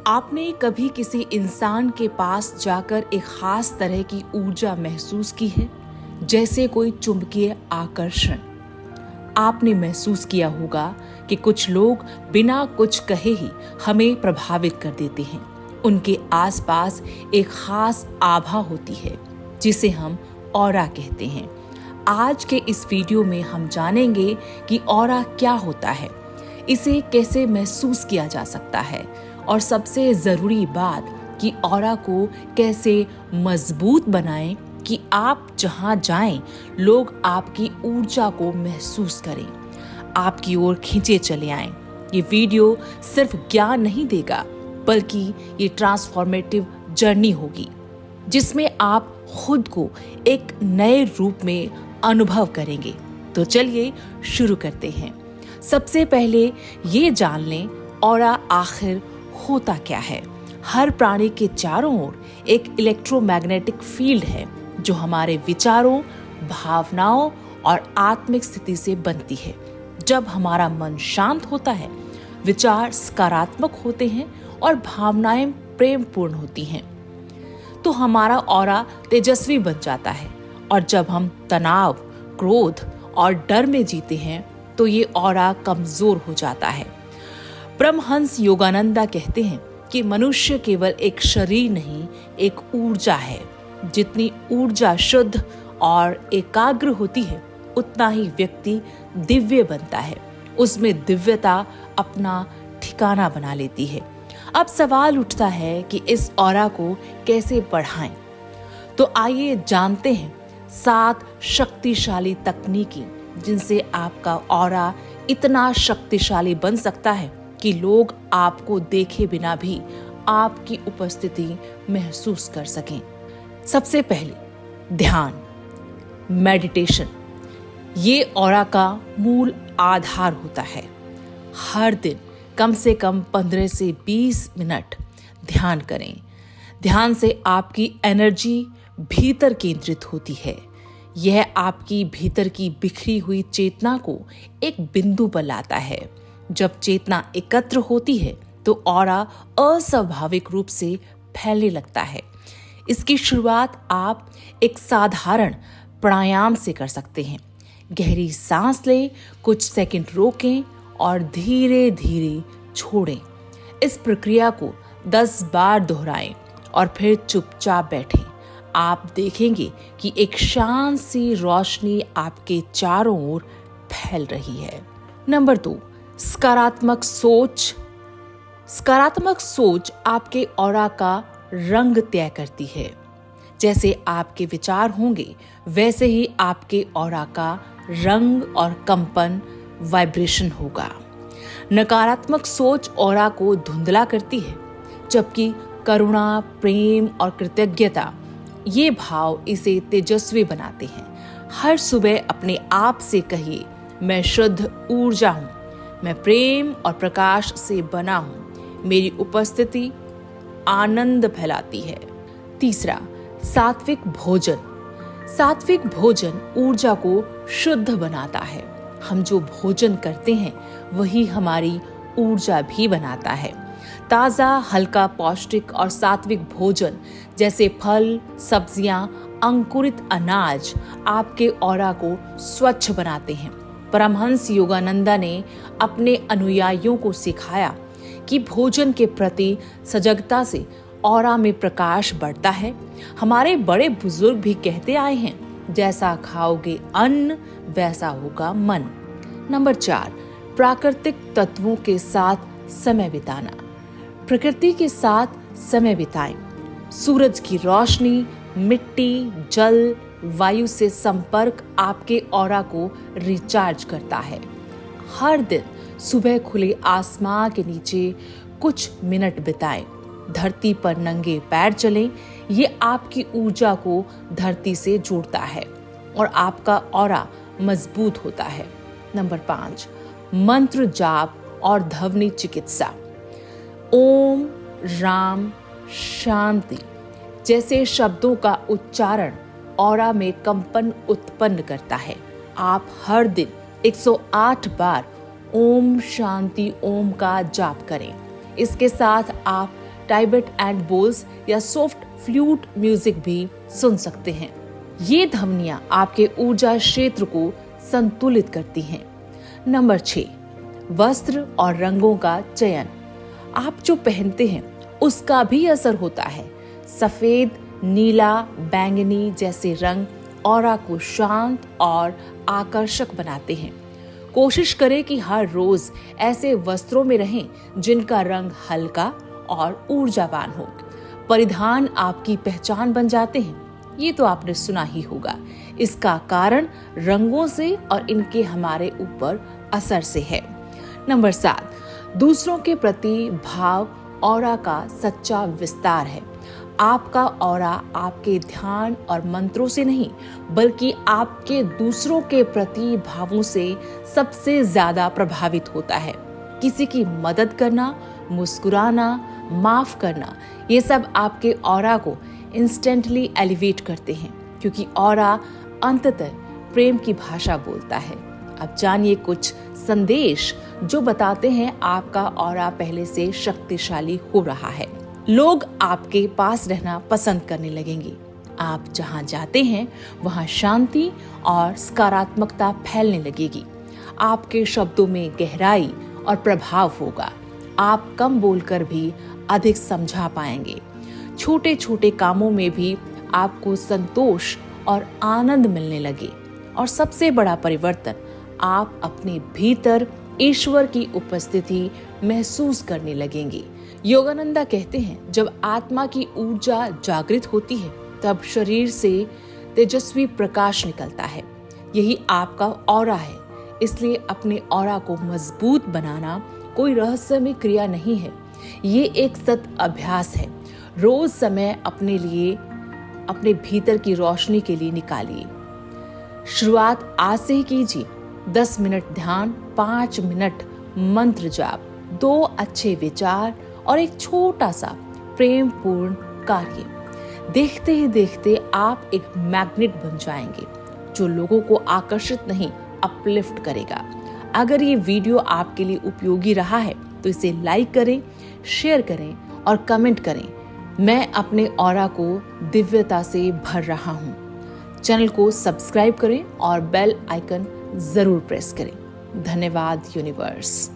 आपने कभी किसी इंसान के पास जाकर एक खास तरह की ऊर्जा महसूस की है, जैसे कोई चुंबकीय आकर्षण? आपने महसूस किया होगा कि कुछ लोग बिना कुछ कहे ही हमें प्रभावित कर देते हैं। उनके आसपास एक खास आभा होती है जिसे हम ऑरा कहते हैं। आज के इस वीडियो में हम जानेंगे कि ऑरा क्या होता है, इसे कैसे महसूस किया जा सकता है और सबसे जरूरी बात कि ऑरा को कैसे मजबूत बनाएं कि आप जहां जाएं लोग आपकी ऊर्जा को महसूस करें, आपकी ओर खींचे चले आएं। ये वीडियो सिर्फ ज्ञान नहीं देगा, बल्कि ये ट्रांसफॉर्मेटिव जर्नी होगी जिसमें आप खुद को एक नए रूप में अनुभव करेंगे। तो चलिए शुरू करते हैं। सबसे पहले ये जान लें ऑरा आखिर होता क्या है। हर प्राणी के चारों ओर एक इलेक्ट्रोमैग्नेटिक फील्ड है जो हमारे विचारों, भावनाओं और आत्मिक स्थिति से बनती है। जब हमारा मन शांत होता है, विचार सकारात्मक होते हैं और भावनाएं प्रेमपूर्ण होती हैं, तो हमारा ऑरा तेजस्वी बन जाता है। और जब हम तनाव, क्रोध और डर में जीते हैं, तो ये ऑरा कमजोर हो जाता है। परमहंस योगानंदा कहते हैं कि मनुष्य केवल एक शरीर नहीं, एक ऊर्जा है। जितनी ऊर्जा शुद्ध और एकाग्र होती है, उतना ही व्यक्ति दिव्य बनता है। उसमें दिव्यता अपना ठिकाना बना लेती है। अब सवाल उठता है कि इस ऑरा को कैसे बढ़ाएं। तो आइए जानते हैं 7 शक्तिशाली तकनीकी जिनसे आपका ऑरा इतना शक्तिशाली बन सकता है कि लोग आपको देखे बिना भी आपकी उपस्थिति महसूस कर सकें। सबसे पहले ध्यान, मेडिटेशन। ये ऑरा का मूल आधार होता है। हर दिन कम से कम 15 से 20 मिनट ध्यान करें। ध्यान से आपकी एनर्जी भीतर केंद्रित होती है। यह आपकी भीतर की बिखरी हुई चेतना को एक बिंदु पर लाता है। जब चेतना एकत्र होती है तो ऑरा अस्वाभाविक रूप से फैलने लगता है। इसकी शुरुआत आप एक साधारण प्राणायाम से कर सकते हैं। गहरी सांस लें, कुछ सेकंड रोकें और धीरे धीरे छोड़ें। इस प्रक्रिया को 10 बार दोहराएं और फिर चुपचाप बैठें। आप देखेंगे कि एक शांत सी रोशनी आपके चारों ओर फैल रही है। नंबर 2, सकारात्मक सोच। सकारात्मक सोच आपके ऑरा का रंग तय करती है। जैसे आपके विचार होंगे, वैसे ही आपके ऑरा का रंग और कंपन, वाइब्रेशन होगा। नकारात्मक सोच ऑरा को धुंधला करती है, जबकि करुणा, प्रेम और कृतज्ञता ये भाव इसे तेजस्वी बनाते हैं। हर सुबह अपने आप से कहिए, मैं शुद्ध ऊर्जा हूँ, मैं प्रेम और प्रकाश से बना हूँ, मेरी उपस्थिति आनंद फैलाती है। तीसरा, सात्विक भोजन। सात्विक भोजन ऊर्जा को शुद्ध बनाता है। हम जो भोजन करते हैं वही हमारी ऊर्जा भी बनाता है। ताज़ा, हल्का, पौष्टिक और सात्विक भोजन जैसे फल, सब्जियां, अंकुरित अनाज आपके ऑरा को स्वच्छ बनाते हैं। परमहंस योगानंदा ने अपने अनुयायियों को सिखाया कि भोजन के प्रति सजगता से ऑरा में प्रकाश बढ़ता है। हमारे बड़े बुजुर्ग भी कहते आए हैं, जैसा खाओगे अन्न वैसा होगा मन। नंबर 4, प्राकृतिक तत्वों के साथ समय बिताना। प्रकृति के साथ समय बिताएं। सूरज की रोशनी, मिट्टी, जल, वायु से संपर्क आपके ऑरा को रिचार्ज करता है। हर दिन सुबह खुले आसमां के नीचे कुछ मिनट बिताएं। धरती पर नंगे पैर चलें। ये आपकी ऊर्जा को धरती से जोड़ता है और आपका ऑरा मजबूत होता है। नंबर 5, मंत्र जाप और ध्वनि चिकित्सा। ओम, राम, शांति जैसे शब्दों का उच्चारण ऑरा में कंपन उत्पन्न करता है। आप हर दिन 108 बार ओम शांति ओम का जाप करें। इसके साथ आप टाइबेट एंड बोल्स या सॉफ्ट फ्लूट म्यूजिक भी सुन सकते हैं। ये ध्वनियां आपके ऊर्जा क्षेत्र को संतुलित करती हैं। नंबर 6, वस्त्र और रंगों का चयन। आप जो पहनते हैं उसका भी असर होता है। सफेद, नीला, बैंगनी जैसे रंग ऑरा को शांत और आकर्षक बनाते हैं। कोशिश करें कि हर रोज ऐसे वस्त्रों में रहें जिनका रंग हल्का और ऊर्जावान हो। परिधान आपकी पहचान बन जाते हैं, ये तो आपने सुना ही होगा। इसका कारण रंगों से और इनके हमारे ऊपर असर से है। नंबर 7, दूसरों के प्रति भाव ऑरा का सच्चा विस्तार है। आपका ऑरा आपके ध्यान और मंत्रों से नहीं, बल्कि आपके दूसरों के प्रति भावों से सबसे ज्यादा प्रभावित होता है। किसी की मदद करना, मुस्कुराना, माफ करना, ये सब आपके ऑरा को इंस्टेंटली एलिवेट करते हैं, क्योंकि ऑरा अंततः प्रेम की भाषा बोलता है। अब जानिए कुछ संदेश जो बताते हैं आपका ऑरा पहले से शक्तिशाली हो रहा है। लोग आपके पास रहना पसंद करने लगेंगे। आप जहां जाते हैं वहां शांति और सकारात्मकता फैलने लगेगी। आपके शब्दों में गहराई और प्रभाव होगा। आप कम बोलकर भी अधिक समझा पाएंगे। छोटे छोटे कामों में भी आपको संतोष और आनंद मिलने लगे। और सबसे बड़ा परिवर्तन, आप अपने भीतर ईश्वर की उपस्थिति महसूस करने लगेंगे। योगानंदा कहते हैं, जब आत्मा की ऊर्जा जागृत होती है तब शरीर से तेजस्वी प्रकाश निकलता है। यही आपका ऑरा है। इसलिए अपने ऑरा को मजबूत बनाना कोई रहस्यमय क्रिया नहीं है, ये एक सतत अभ्यास है। रोज समय अपने लिए, अपने भीतर की रोशनी के लिए निकालिए। शुरुआत आज से ही कीजिए। 10 मिनट ध्यान, 5 मिनट मंत्र जाप, 2 अच्छे विचार और एक छोटा सा प्रेमपूर्ण कार्य। देखते ही देखते आप एक मैग्नेट बन जाएंगे जो लोगों को आकर्षित नहीं, अपलिफ्ट करेगा। अगर ये वीडियो आपके लिए उपयोगी रहा है तो इसे लाइक करें, शेयर करें और कमेंट करें। मैं अपने ऑरा को दिव्यता से भर रहा हूँ। चैनल को सब्सक्राइब करें और बेल आइकन जरूर प्रेस करें। धन्यवाद यूनिवर्स।